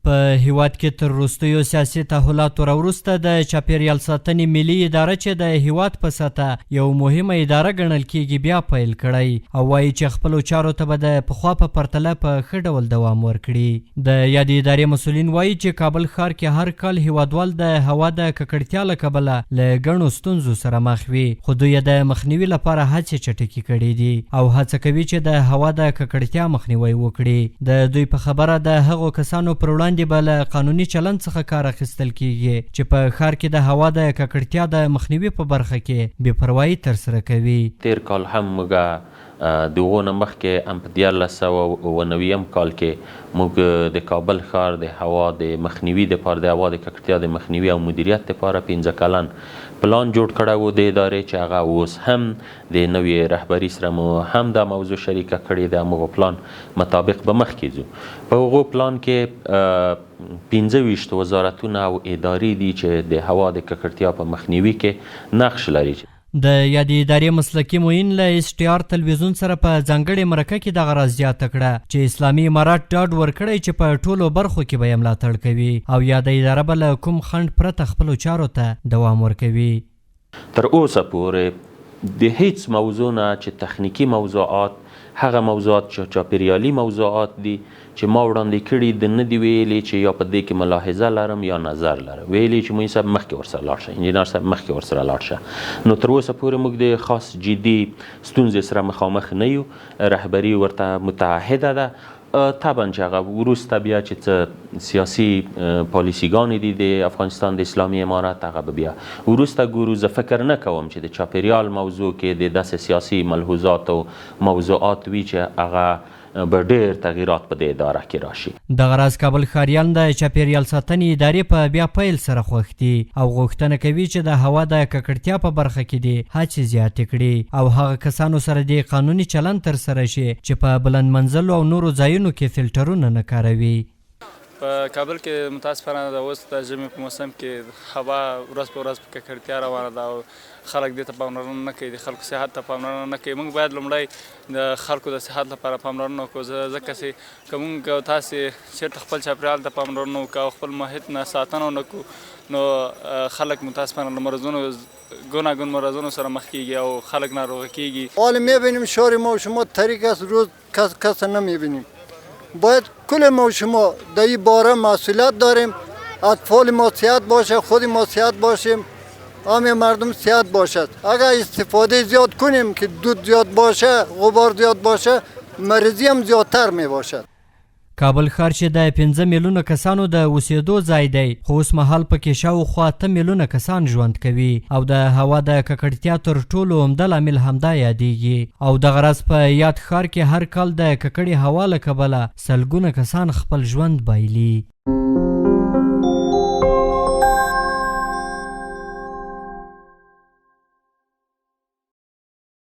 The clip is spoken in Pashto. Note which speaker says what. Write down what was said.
Speaker 1: په هیواد کې تر وروستیو سیاسي تحولاتو راوروسته د چاپیریال ساتنې ملي اداره چې د هیواد په سطحه یو مهمه اداره ګڼل کیږي بیا پیل کړی او وایي چې خپلو چارو ته به د پخوا په پرتله په ښه ډول دوام ورکړي. د یادې ادارې مسؤلین وایي چې کابل ښار کې هر کال هیوادوال د هوا د ککړتیا له کبله له ګڼو ستونزو سره مخ وي، خو دوی د مخنیوي لپاره هڅې چټکې کړي دي او هڅه کوي چې د هوا د ککړتیا مخنیوی وکړي. د دوی په خبره د هغو کسانو پر وړاندې به له قانوني چلند څخه کار اخیستل کیږي چې په ښار کې د هوا د ککړتیا د مخنیوي په برخه کې بې پروایي ترسره کوي.
Speaker 2: تیر کال هم موږ د هغو نه مخکې هم په 1990 کال کې موږ د کابل ښار د هوا د مخنیوي دپاره د هوا د ککړتیا د مخنیوي او مدیریت دپاره 15 کلن پلان جوړ کړی و د ادارې چې هغه اوس هم د نوې رهبري سره مو هم دا موضوع شریکه کړې ده. همغو پلان مطابق به مخکې ځو. په هغو پلان کې 25 وزارتونه او ادارې دي چې د هوا د ککړتیا په مخنیوي کې نقش لري.
Speaker 1: د یادې ادارې مسلکي معین له STR تلویزیون سره په ځانګړې مرکه کې دغه راز زیاته کړه چې اسلامي امارات ډاډ ورکړی چې په ټولو برخو کې به یې ملاتړ کوي او یاده اداره به له کوم خنډ پرته خپلو چارو ته دوام ورکوي.
Speaker 2: تر اوسه پورې د هیڅ موضوع نه چې تخنیکی موضوعات هغه موضوعات چې چاپیریالي موضوعات دي چې ما وړاندې کړي د نه دي ویلي چې یا په دې کې ملاحظه لرم یا نظر لرم، ویلي چې مونږ صاحب مخکې ورسره لاړ شه، انجینر صاحب مخکې ورسره لاړ شه. نو تر اوسه پورې موږ د خاص جدي ستونزې سره مخامخ نه یو. رهبري ورته متعهده ده. طبعا چې هغه وروسته بیا چې څه سیاسي پالیسیګانې دي د افغانستان د اسلامي امارت هغه به بیا وروسته ګورو. زه فکر نه کوم چې د چاپیریال موضوع کې د داسې سیاسي ملحوظات او موضوعات وي چې هغه به ډېر تغییرات په دې اداره کې راشي.
Speaker 1: دغه راز کابل ښاریان د چاپیریال ساتنې ادارې په بیا پیل سره خوښ دي او غوښتنه کوي چې د هوا د ککړتیا په برخه کې دي هڅې زیاتې کړي او هغه کسانو سره د قانوني چلند ترسره شي چې په بلند منزلو او نورو ځایونو کې فلټرونه نه کاروي.
Speaker 3: په کابل کې متاسفانه د اوس د ژمي په موسم کې هوا ورځ په ورځ په ککړتیا روانه ده او خلک دې ته پاملرنه نه کوي، د خلکو صحت ته پاملرنه نه کوي. موږ باید لومړی د خلکو د صحت لپاره پاملرنه وکړو، ځکه چې که موږ تاسې چېرته خپل چاپېریال ته پاملرنه وکړو او خپل محیط نه ساتنه ونه کړو نو خلک متاسفانه له مرضونو گوناگون مرضونو سره مخ کیږي او خلک ناروغه کیږي.
Speaker 4: حالا میبینیم شهر ما و شما طریق است، روز کس نمیبینیم. باید کل ما و شما در این باره مسئولیت داریم. اطفال ما صحت باشه، خود ما صحت باشیم، همه مردم صحت باشد. اگر استفاده زیاد کنیم که دود زیاد باشه، غبار زیاد باشه، مریضی هم زیادتر می باشد.
Speaker 1: کابل ښار چې د 15 میلیونه کسانو د اوسېدو ځای دی، خو اوس مهال پکې شاوخوا 8 میلیونه کسان ژوند کوي او د هوا د ککړتیا تر ټولو عمده لامل همدا یادیږي او دغه راز په یاد ښار کې هر کال د ککړې هوا له کبله سلګونه کسان خپل ژوند بایلي.